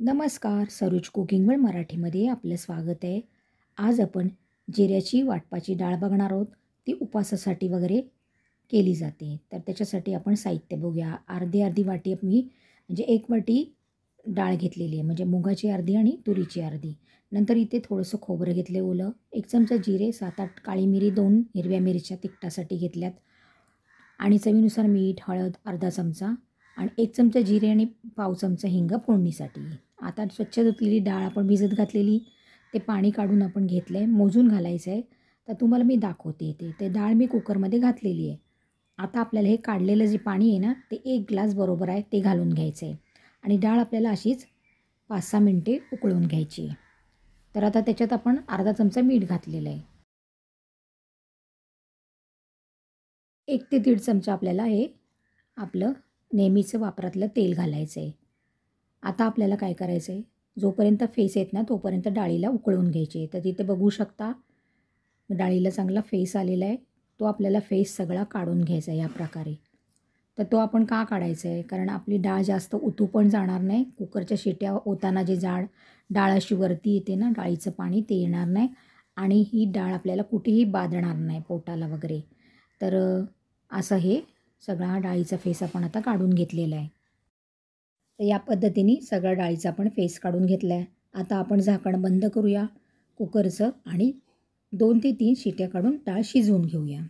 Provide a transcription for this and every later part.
नमस्कार, Saroj cooking world मराठीमध्ये आपलं स्वागत आहे. आज आपण जिऱ्याची वाटपाची डाळ बघणार आहोत. ती उपवासासाठी वगैरे केली जाते. तर त्याच्यासाठी आपण साहित्य बघूया. अर्धी वाटी मी म्हणजे 1 वाटी डाळ घेतलेली आहे. म्हणजे मुगाची अर्धी आणि तुरीची अर्धी. नंतर इथे थोडंसं खोबरं घेतलं ओलं, 1 चमचा जिरे, 7-8 काळी मिरी, 2 हिरव्या मिरच्या तिखटासाठी घेतल्यात आणि चवीनुसार मीठ, हळद अर्धा चमचा आणि 1 चमचा जिरे आणि पाव चमचा हिंग फोडणीसाठी. आता स्वच्छ धुतलेली डाळ आपण भिजत घातलेली, ते पाणी काढून आपण घेतलं आहे, मोजून घालायचं आहे. तर तुम्हाला मी दाखवते ते डाळ मी कुकरमध्ये घातलेली आहे. आता आपल्याला हे काढलेलं जे पाणी आहे ना, ते 1 ग्लास बरोबर आहे ते घालून घ्यायचं आहे आणि डाळ आपल्याला अशीच 5-6 मिनटे उकळून घ्यायची आहे. तर आता त्याच्यात आपण अर्धा चमचा मीठ घातलेलं आहे. 1 ते 1.5 चमचा आपल्याला हे आपलं नेहमीचं वापरातलं तेल घालायचं आहे. आता आपल्याला काय करायचं आहे, जोपर्यंत फेस येत ना तोपर्यंत डाळीला उकळून घ्यायची आहे. तर तिथे बघू शकता डाळीला चांगला फेस आलेला आहे. तो आपल्याला फेस सगळा काढून घ्यायचा आहे या प्रकारे. तर तो आपण का काढायचा आहे, कारण आपली डाळ जास्त उतू पण जाणार नाही. कुकरच्या शिट्या होताना जे डाळ अशी वरती येते ना, डाळीचं पाणी ते येणार नाही आणि ही डाळ आपल्याला कुठेही बाधणार नाही पोटाला वगैरे. तर असं हे सगळा डाळीचा फेस आपण आता काढून घेतलेला आहे. तर या पद्धतीने सगळ्या डाळीचा आपण फेस काढून घेतला आहे. आता आपण झाकण बंद करूया कुकरचं आणि 2 ते 3 शिट्या काढून डाळ शिजवून घेऊया.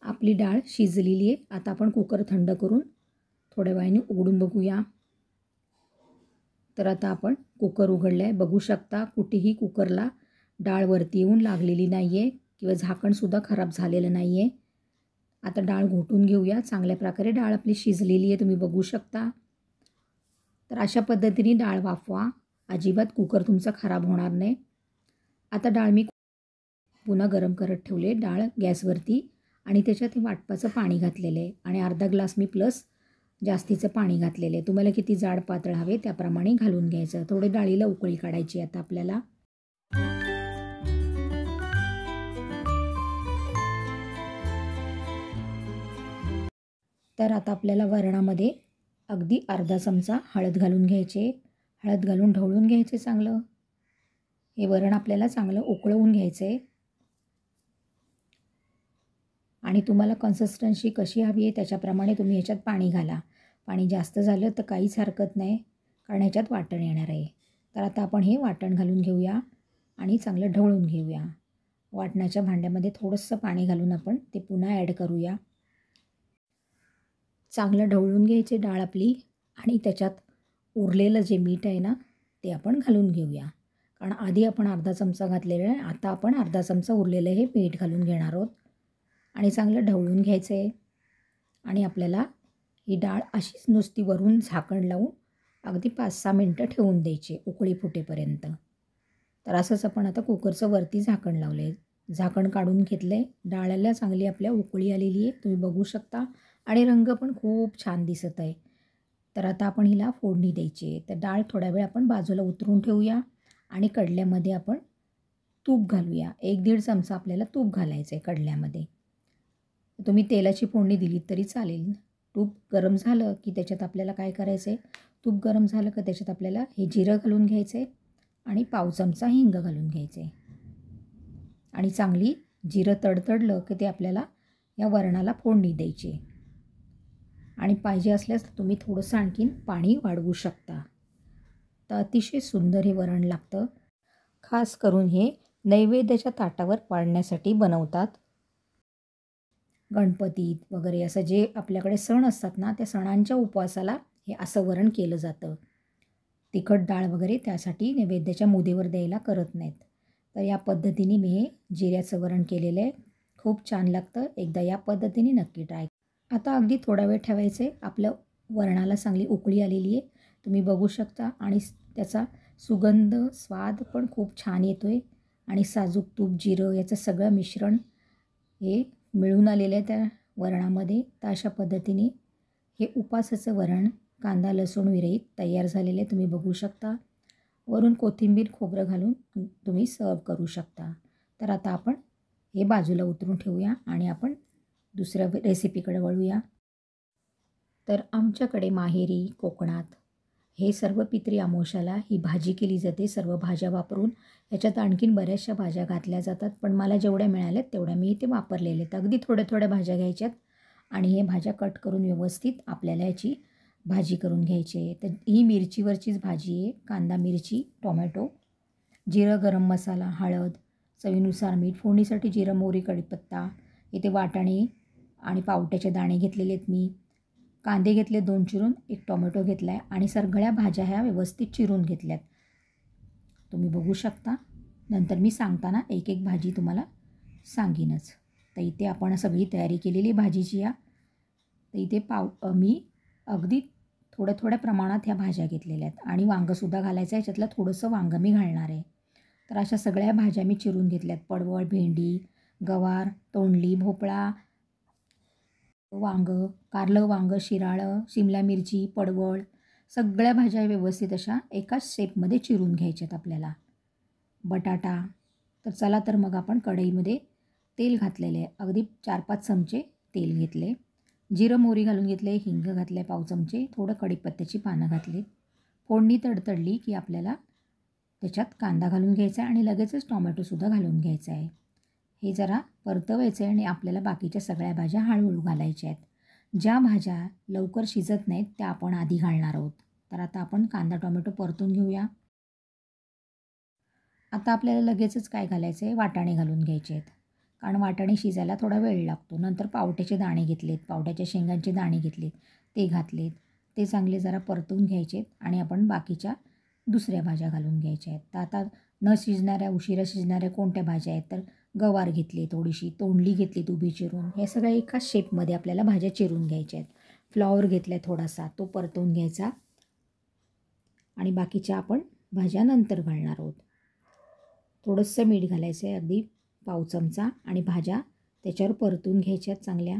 आपली डाळ शिजलेली आहे. आता आपण कुकर थंड करून थोड्या वेळाने उघडून बघूया. तर आता आपण कुकर उघडलं आहे. बघू शकता कुठेही कुकरला डाळ वरती येऊन लागलेली नाही आहे किंवा झाकणसुद्धा खराब झालेलं नाही आहे. आता डाळ घोटून घेऊया. चांगल्या प्रकारे डाळ आपली शिजलेली आहे, तुम्ही बघू शकता. तर अशा पद्धतीने डाळ वाफवा. अजिबात कुकर तुमचा खराब होणार नाही. आता डाळ मी पुन्हा गरम करत ठेवले डाळ गॅसवरती आणि त्याच्यात वाटपाचं पाणी घातलेलं आहे आणि अर्धा ग्लास मी प्लस जास्तीचं पाणी घातलेलं आहे. तुम्हाला किती जाड पातळ हवे त्याप्रमाणे घालून घ्यायचं. थोडे डाळीला उकळी काढायची आता आपल्याला. तर आता आपल्याला वरणामध्ये अगदी अर्धा चमचा हळद घालून घ्यायचे. हळद घालून ढवळून घ्यायचे चांगलं. हे वरण आपल्याला चांगलं उकळवून घ्यायचं आहे आणि तुम्हाला कन्सिस्टन्सी कशी हवी आहे त्याच्याप्रमाणे तुम्ही ह्याच्यात पाणी घाला. पाणी जास्त झालं तर काहीच हरकत नाही, कारण ह्याच्यात वाटण येणार आहे. तर आता आपण हे वाटण घालून घेऊया आणि चांगलं ढवळून घेऊया. वाटणाच्या भांड्यामध्ये थोडंसं पाणी घालून आपण ते पुन्हा ॲड करूया. चांगलं ढवळून घ्यायची डाळ आपली आणि त्याच्यात उरलेलं जे मीठ आहे ना ते आपण घालून घेऊया. कारण आधी आपण अर्धा चमचा घातलेला आहे, आता आपण अर्धा चमचा उरलेलं हे मीठ घालून घेणार आहोत आणि चांगलं ढवळून घ्यायचं आहे. आणि आपल्याला ही डाळ अशीच नुसती वरून झाकण लावून अगदी 5-6 मिनटं ठेवून द्यायची उकळी फुटेपर्यंत. तर असंच आपण आता कुकरचं वरती झाकण लावलं आहे. झाकण काढून घेतलं आहे. डाळाला चांगली आपल्या उकळी आलेली आहे, तुम्ही बघू शकता आणि रंग पण खूप छान दिसत आहे. तर आता आपण हिला फोडणी द्यायची आहे. तर डाळ थोड्या वेळ आपण बाजूला उतरून ठेवूया आणि कडल्यामध्ये आपण तूप घालूया. 1-1.5 चमचा आपल्याला तूप घालायचं आहे कडल्यामध्ये. तुम्ही तेलाची फोडणी दिली तरी चालेल. तूप गरम झालं की त्याच्यात आपल्याला काय करायचं आहे, तूप गरम झालं की त्याच्यात आपल्याला हे जिरं घालून घ्यायचं आहे आणि पाव चमचा हिंग घालून घ्यायचं आहे आणि चांगली जिरं तडतडलं की ते आपल्याला या वरणाला फोडणी द्यायची आहे आणि पाहिजे असल्यास तुम्ही थोडंसं आणखीन पाणी वाढवू शकता. तर अतिशय सुंदर हे वरण लागतं. खास करून हे नैवेद्याच्या ताटावर वाढण्यासाठी बनवतात. गणपतीत वगैरे असं जे आपल्याकडे सण असतात ना, त्या सणांच्या उपवासाला हे असं वरण केलं जातं. तिखट डाळ वगैरे त्यासाठी नैवेद्याच्या मुदेवर द्यायला करत नाहीत. तर या पद्धतीने मी हे जिऱ्याचं वरण केलेलं आहे. खूप छान लागतं. एकदा या पद्धतीने नक्की ट्राय. आता अगदी थोडा वेळ ठेवायचं आहे. आपलं वरणाला चांगली उकळी आलेली आहे, तुम्ही बघू शकता आणि त्याचा सुगंध स्वाद पण खूप छान येतो आहे आणि साजूक तूप जिरं याचं सगळं मिश्रण हे मिळून आलेलं आहे त्या वरणामध्ये. तर अशा पद्धतीने हे उपासाचं वरण कांदा लसूण विरहित तयार झालेले तुम्ही बघू शकता. वरून कोथिंबीर खोबरं घालून तुम्ही सर्व करू शकता. तर आता आपण हे बाजूला उतरून ठेवूया आणि आपण दुसऱ्या रेसिपीकडे वळूया. तर आमच्याकडे माहेरी कोकणात हे सर्व पितरी अमावस्याला ही भाजी केली जाते सर्व भाज्या वापरून. ह्याच्यात आणखीन बऱ्याचशा भाज्या घातल्या जातात, पण मला जेवढ्या मिळाल्यात तेवढ्या मी इथे वापरलेल्या आहेत. अगदी थोड्या थोड्या भाज्या घ्यायच्यात आणि हे भाज्या कट करून व्यवस्थित आपल्याला याची भाजी करून घ्यायची आहे. तर ही मिरचीवरचीच भाजी आहे. कांदा, मिरची, टोमॅटो, जिरं, गरम मसाला, हळद, चवीनुसार मीठ, फोडणीसाठी जिरं, मोहरी, कढीपत्ता, इथे वाटाणे आणि पावट्याचे दाणे घेतलेले आहेत मी. कांदे घेतले 2 चिरून, 1 टोमॅटो घेतला आहे आणि सगळ्या भाज्या ह्या व्यवस्थित चिरून घेतल्यात. तुम्ही बघू शकता. नंतर मी सांगताना एक एक भाजी तुम्हाला सांगीनच. तर इथे आपण सगळी तयारी केलेली भाजीची या. तर इथे मी अगदी थोड्या थोड्या प्रमाणात ह्या भाज्या घेतलेल्या आहेत आणि वांगंसुद्धा घालायचं आहे. ह्याच्यातलं थोडंसं वांगं मी घालणार आहे. तर अशा सगळ्या भाज्या मी चिरून घेतल्यात. पडवळ, भेंडी, गवार, तोंडली, भोपळा, वांगं, कारलं वांगं, शिराळं, शिमला मिरची, पडवळ, सगळ्या भाज्या व्यवस्थित अशा एकाच शेपमध्ये चिरून घ्यायच्यात आपल्याला. बटाटा. तर चला तर मग आपण कढईमध्ये तेल घातलेले आहे. अगदी 4-5 चमचे तेल घेतले. जिरं, मोहरी घालून घेतले, हिंग घातले 1 चमचे, थोडं कढीपत्त्याची पानं घातली. फोडणी तडतडली की आपल्याला त्याच्यात कांदा घालून घ्यायचा आहे आणि लगेचच टोमॅटोसुद्धा घालून घ्यायचा आहे. हे जरा परतवायचं आहे आणि आपल्याला बाकीच्या सगळ्या भाज्या हळूहळू घालायच्या आहेत. ज्या भाज्या लवकर शिजत नाहीत त्या आपण आधी घालणार आहोत. तर आता आपण कांदा, टोमॅटो परतून घेऊया. आता आपल्याला लगेचच काय घालायचं आहे, वाटाणे घालून घ्यायचे आहेत. कारण वाटाणे शिजायला थोडा वेळ लागतो. नंतर पावट्याचे दाणे घेतलेत, पावट्याच्या शेंगांचे दाणे घेतलेत, ते घातलेत. ते चांगले जरा परतून घ्यायचे आहेत आणि आपण बाकीच्या दुसऱ्या भाज्या घालून घ्यायच्या आहेत. तर आता न शिजणाऱ्या, उशिरा शिजणाऱ्या कोणत्या भाज्या आहेत, तर गवार घेतली थोडीशी, तोंडली घेतली उभी चिरून. हे सगळ्या एकाच शेपमध्ये आपल्याला भाज्या चिरून घ्यायच्या आहेत. फ्लॉवर घेतला थोडासा, तो परतवून घ्यायचा आणि बाकीच्या आपण भाज्या नंतर घालणार आहोत. थोडंसं मीठ घालायचं आहे, अगदी 1 चमचा, आणि भाज्या त्याच्यावर परतून घ्यायच्या चांगल्या.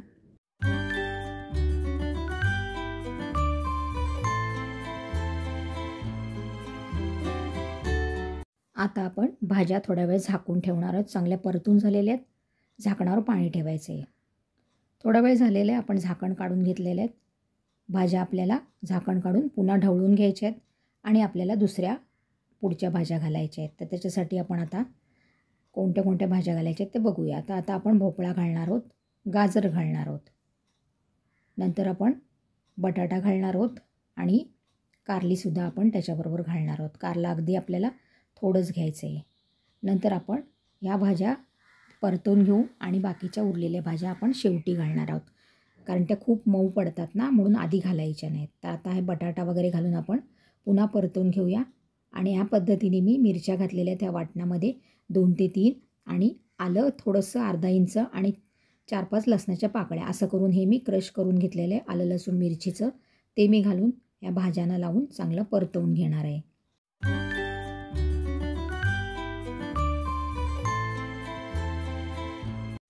आता आपण भाज्या थोड्या वेळ झाकून ठेवणार आहोत. चांगल्या परतून झालेल्या आहेत. झाकणावर पाणी ठेवायचं आहे. थोडा वेळ झालेला आहे, आपण झाकण काढून घेतलेले आहेत. भाज्या आपल्याला झाकण काढून पुन्हा ढवळून घ्यायच्या आहेत आणि आपल्याला दुसऱ्या पुढच्या भाज्या घालायच्या आहेत. तर त्याच्यासाठी आपण आता कोणत्या कोणत्या भाज्या घालायच्या आहेत ते बघूया. आता आपण भोपळा घालणार आहोत, गाजर घालणार आहोत, नंतर आपण बटाटा घालणार आहोत आणि कारलीसुद्धा आपण त्याच्याबरोबर घालणार आहोत. कारला अगदी आपल्याला थोडंच घ्यायचं आहे. नंतर आपण ह्या भाज्या परतून घेऊ आणि बाकीच्या उरलेल्या भाज्या आपण शेवटी घालणार आहोत. कारण त्या खूप मऊ पडतात ना, म्हणून आधी घालायच्या नाहीत. तर आता हे बटाटा वगैरे घालून आपण पुन्हा परतून घेऊया. आणि ह्या पद्धतीने मी मिरच्या घातलेल्या त्या वाटणामध्ये 2 ते 3 आणि आलं थोडंसं अर्धा इंच आणि 4-5 लसणाच्या पाकळ्या असं करून हे मी क्रश करून घेतलेलं आहे. आलं, लसूण, मिरचीचं ते मी घालून या भाज्यांना लावून चांगलं परतवून घेणार आहे.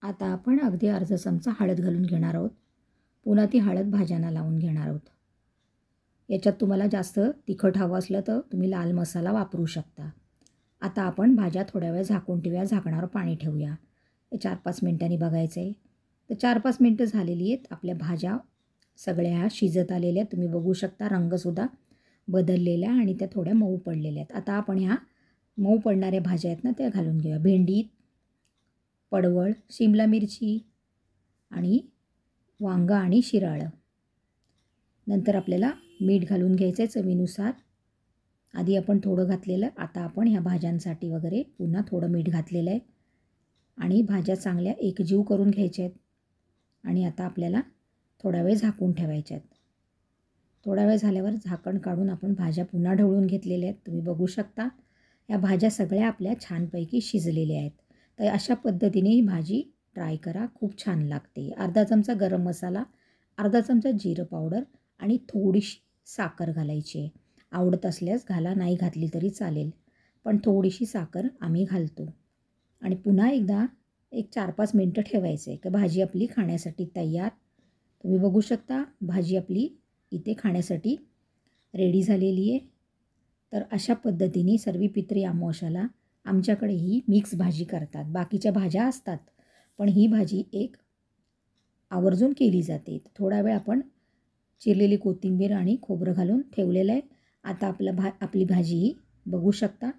आता आपण अगदी अर्धा चमचा हळद घालून घेणार आहोत. पुन्हा ती हळद भाज्यांना लावून घेणार आहोत. याच्यात तुम्हाला जास्त तिखट हवं असलं तर तुम्ही लाल मसाला वापरू शकता. आता आपण भाज्या थोड्या वेळ झाकून ठेवूया. झाकणावर पाणी ठेवूया. हे 4-5 मिनटांनी बघायचं आहे. तर 4-5 मिनटं झालेली आहेत. आपल्या भाज्या सगळ्या ह्या शिजत आलेल्या आहेत. तुम्ही बघू शकता रंगसुद्धा बदललेला आणि त्या थोड्या मऊ पडलेल्या आहेत. आता आपण ह्या मऊ पडणाऱ्या भाज्या आहेत ना त्या घालून घेऊया. भेंडी, पडवळ, शिमला मिरची आणि वांगं आणि शिराळं. नंतर आपल्याला मीठ घालून घ्यायचं आहे चवीनुसार. आधी आपण थोडं घातलेलं, आता आपण ह्या भाज्यांसाठी वगैरे पुन्हा थोडं मीठ घातलेलं आहे आणि भाज्या चांगल्या एकजीव करून घ्यायच्या आहेत. आणि आता आपल्याला थोडा वेळ झाकून ठेवायच्या आहेत. थोडा वेळ झाल्यावर झाकण काढून आपण भाज्या पुन्हा ढवळून घेतलेल्या आहेत. तुम्ही बघू शकता या भाज्या सगळ्या आपल्या छानपैकी शिजलेल्या आहेत. तर अशा पद्धतीने ही भाजी ट्राय करा, खूप छान लागते. अर्धा चमचा गरम मसाला, अर्धा चमचा जिरं पावडर आणि थोडीशी साखर घालायची आहे. आवडत असल्यास घाला, नाही घातली तरी चालेल, पण थोडीशी साखर आम्ही घालतो. आणि पुन्हा एकदा 4-5 मिनटं ठेवायचं आहे की भाजी आपली खाण्यासाठी तयार. तुम्ही बघू शकता भाजी आपली इथे खाण्यासाठी रेडी झालेली आहे. तर अशा पद्धतीने सर्व पितरी अमावस्याला आमच्याकडे ही मिक्स भाजी करतात. बाकीच्या भाज्या असतात पण ही भाजी एक आवर्जून केली जाते. थोडा वेळ आपण चिरलेली कोथिंबीर आणि खोबरं घालून ठेवलेलं आहे. आता आपली भाजी बघू शकता.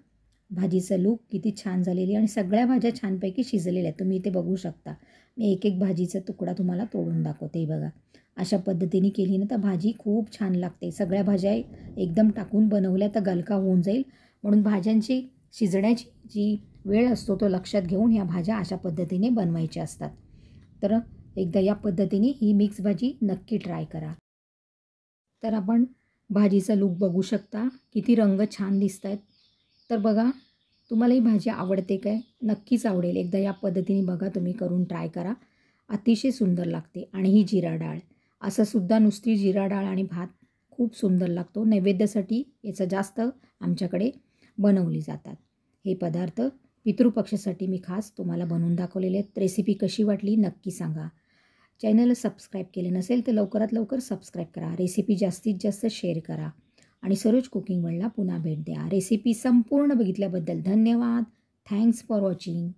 भाजीचं लूक किती छान झालेली आणि सगळ्या भाज्या छानपैकी शिजलेल्या आहेत. तुम्ही इथे बघू शकता. मी एक एक भाजीचा तुकडा तुम्हाला तोडून दाखवते. बघा, अशा पद्धतीने केली ना तर भाजी खूप छान लागते. सगळ्या भाज्या एकदम टाकून बनवल्या तर गलका होऊन जाईल, म्हणून भाज्यांची शिजण्याची जी वेळ असतो तो लक्षात घेऊन ह्या भाज्या अशा पद्धतीने बनवायच्या असतात. तर एकदा या पद्धतीने ही मिक्स भाजी नक्की ट्राय करा. तर आपण भाजीचा लूक बघू शकता, किती रंग छान दिसत आहेत. तर बघा, तुम्हाला ही भाजी आवडते काय? नक्कीच आवडेल. एकदा या पद्धतीने बघा, तुम्ही करून ट्राय करा. अतिशय सुंदर लागते. आणि ही जिरा डाळ, असं सुद्धा नुसती जिरा डाळ आणि भात खूप सुंदर लागतो. नैवेद्यासाठी याचं जास्त आमच्याकडे बनवली जातात. हे पदार्थ पितृपक्षासाठी मी खास तुम्हाला बनवून दाखवलेले आहेत. रेसिपी कशी वाटली नक्की सांगा. चॅनलला सबस्क्राईब केले नसेल तर लवकरात लवकर सबस्क्राईब करा. रेसिपी जास्तीत जास्त शेअर करा आणि सरोज कुकिंग वर्ल्डला पुन्हा भेट द्या. रेसिपी संपूर्ण बघितल्याबद्दल धन्यवाद. Thanks for watching.